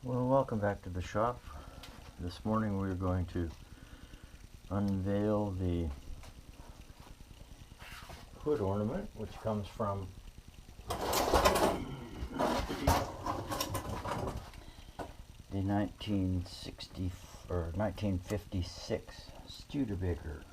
Well, welcome back to the shop. This morning we're going to unveil the hood ornament, which comes from the 1960 or 1956 Studebaker.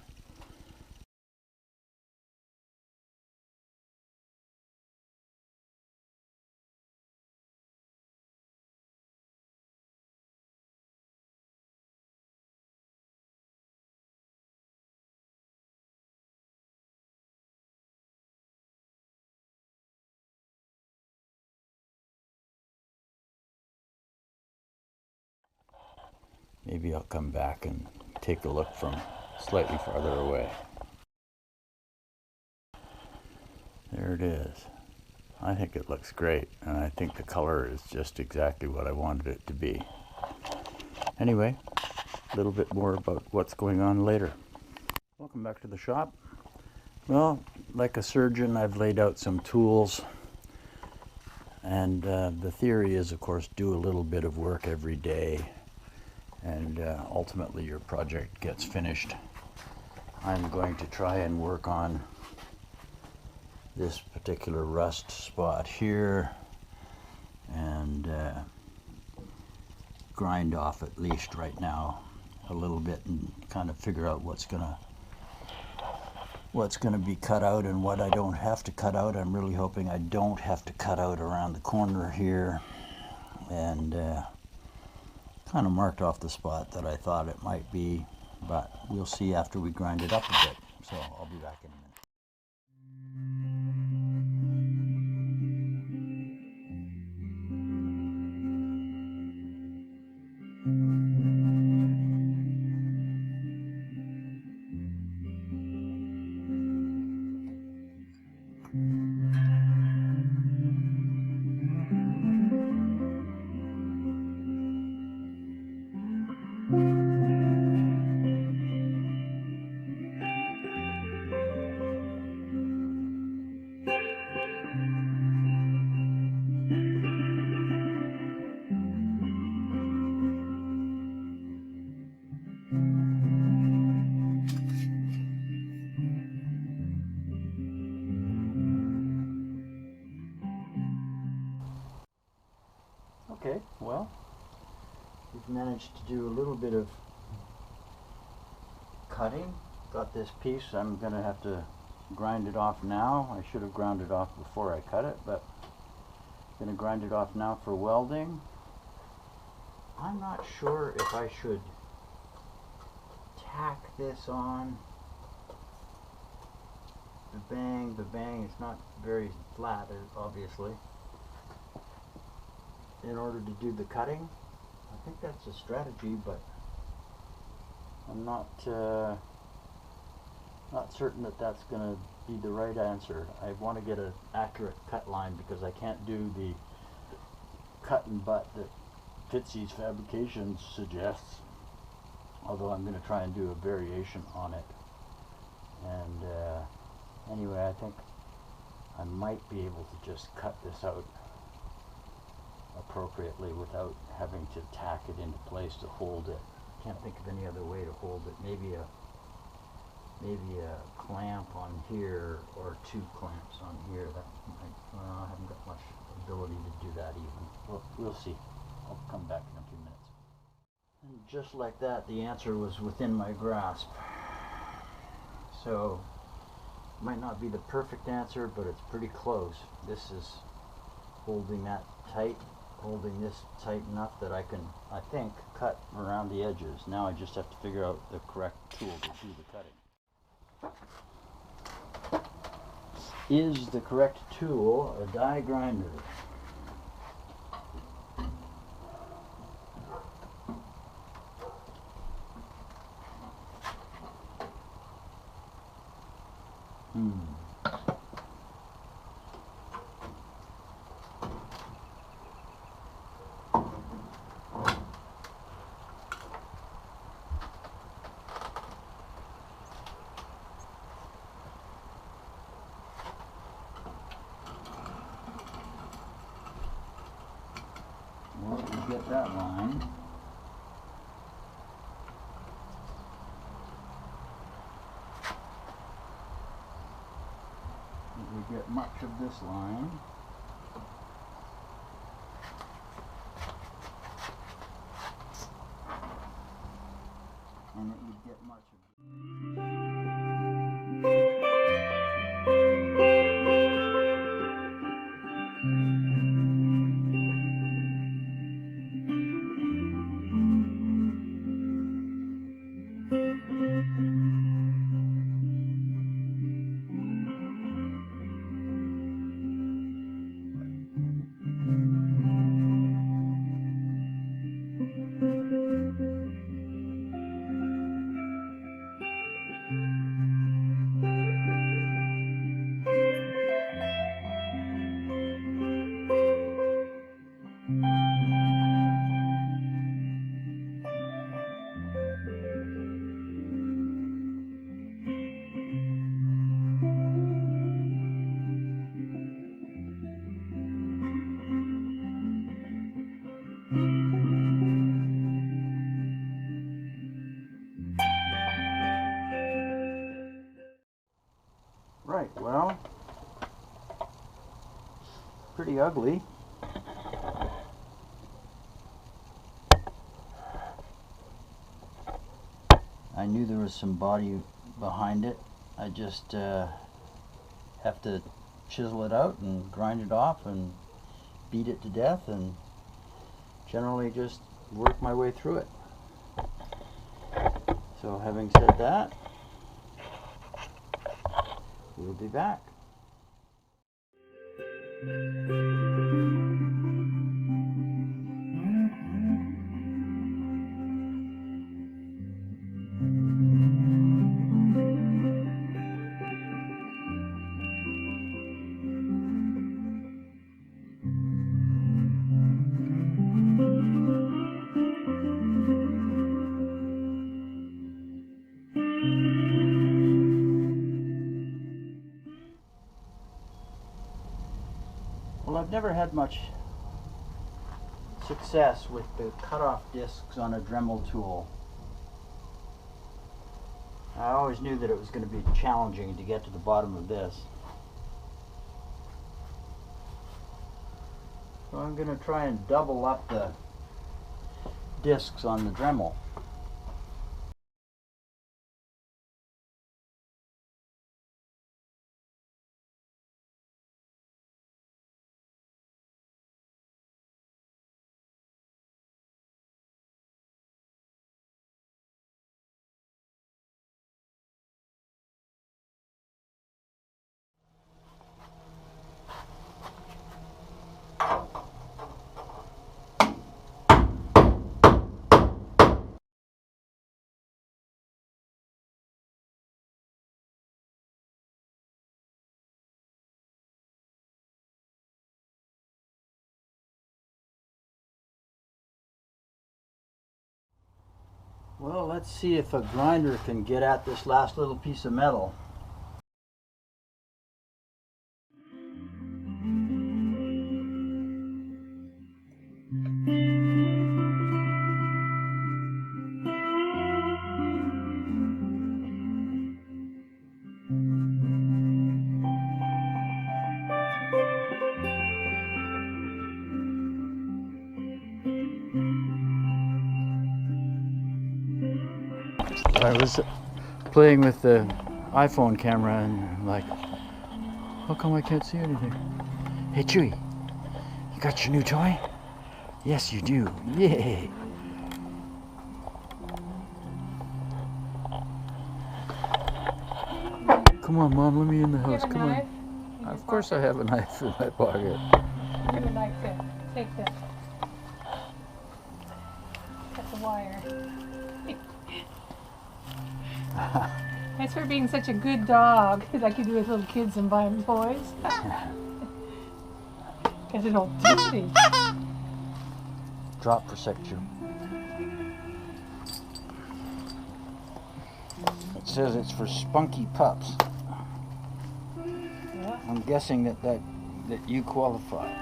Maybe I'll come back and take a look from slightly farther away. There it is. I think it looks great, and I think the color is just exactly what I wanted it to be. Anyway, a little bit more about what's going on later. Welcome back to the shop. Well, like a surgeon, I've laid out some tools, and the theory is, of course, do a little bit of work every day, and ultimately your project gets finished. I'm going to try and work on this particular rust spot here and grind off, at least right now, a little bit and kind of figure out what's gonna be cut out and what I don't have to cut out. I'm really hoping I don't have to cut out around the corner here, and kind of marked off the spot that I thought it might be, but we'll see after we grind it up a bit. So I'll be back in a minute. Okay, well, we've managed to do a little bit of cutting. Got this piece. I'm going to have to grind it off now. I should have ground it off before I cut it, but I'm going to grind it off now for welding. I'm not sure if I should tack this on. The bang is not very flat, obviously, in order to do the cutting. I think that's a strategy, but I'm not certain that that's going to be the right answer. I want to get an accurate cut line because I can't do the cut and butt that Fitzy's Fabrications suggests, although I'm going to try and do a variation on it. And anyway, I think I might be able to just cut this out appropriately without having to tack it into place to hold it. Can't think of any other way to hold it. Maybe a clamp on here or two clamps on here. That might, I haven't got much ability to do that even. We'll see. I'll come back in a few minutes. And just like that, the answer was within my grasp. So it might not be the perfect answer, but it's pretty close. This is holding that tight, holding this tight enough that I can, I think, cut around the edges. Now I just have to figure out the correct tool to do the cutting. Is the correct tool a die grinder? get that line. Did we get much of this line? And it would get much of it. Right, well, pretty ugly. I knew there was some body behind it. I just have to chisel it out and grind it off and beat it to death and generally just work my way through it. So having said that, we'll be back. Well, I've never had much success with the cutoff discs on a Dremel tool. I always knew that it was going to be challenging to get to the bottom of this. So I'm going to try and double up the discs on the Dremel. Well, let's see if a grinder can get at this last little piece of metal. I was playing with the iPhone camera and I'm like, how come I can't see anything? Hey Chewy, you got your new toy? Yes you do, yay! Come on Mom, let me in the house, come on. Of course I have a knife in my pocket. You would like to take this. Cut the wire. Thanks for being such a good dog, like you do with little kids and buying toys. Get it all dusty. Drop protect you. It says it's for spunky pups. Yeah. I'm guessing that you qualify.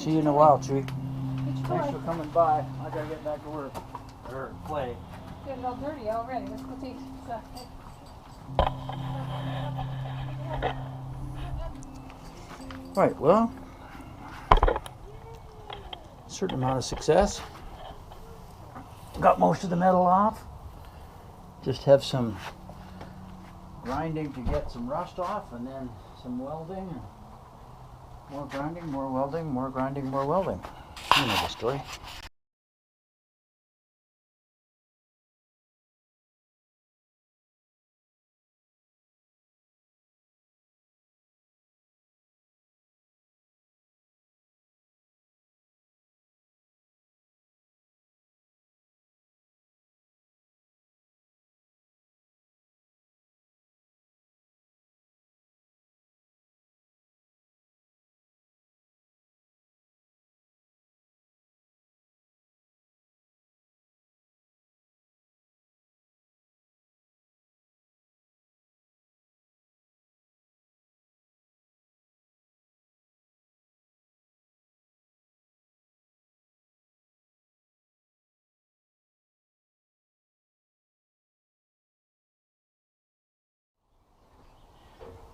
See you in a while, Chewy. Which Thanks toy? for coming by. I gotta get back to work. Or play. Getting all dirty already. Let's go take stuff. Right, well, certain amount of success. Got most of the metal off. Just have some grinding to get some rust off, and then some welding. More grinding, more welding, more grinding, more welding. You know the story.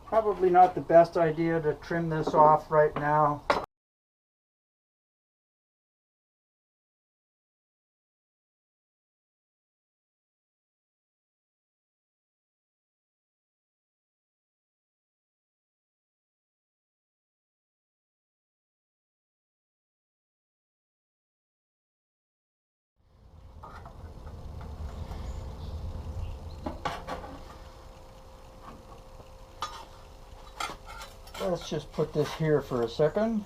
Probably not the best idea to trim this off right now. Let's just put this here for a second.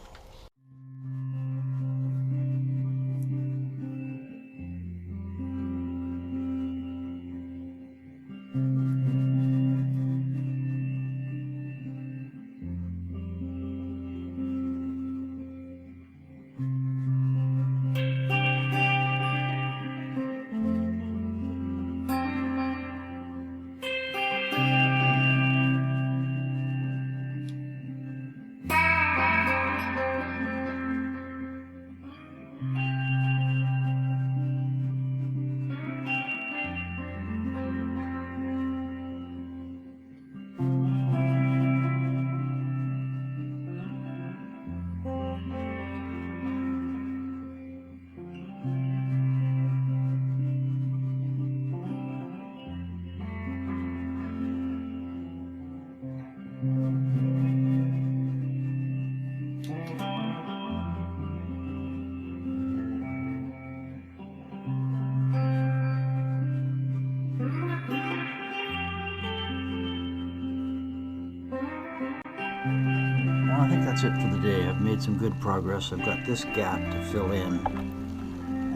Well, I think that's it for the day. I've made some good progress. I've got this gap to fill in,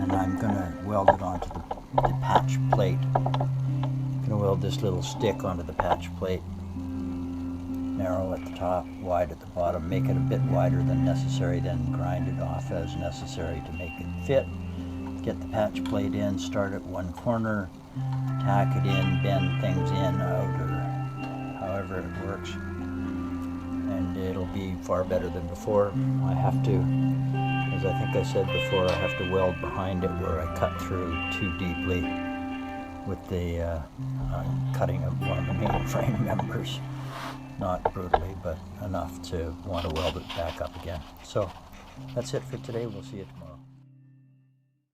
and I'm going to weld it onto the patch plate. I'm going to weld this little stick onto the patch plate. Narrow at the top, wide at the bottom, make it a bit wider than necessary, then grind it off as necessary to make it fit. Get the patch plate in, start at one corner, tack it in, bend things in, out, or however it works. And it'll be far better than before. I have to, as I think I said before, I have to weld behind it where I cut through too deeply with the cutting of one of the main frame members. Not brutally, but enough to want to weld it back up again. So that's it for today. We'll see you tomorrow.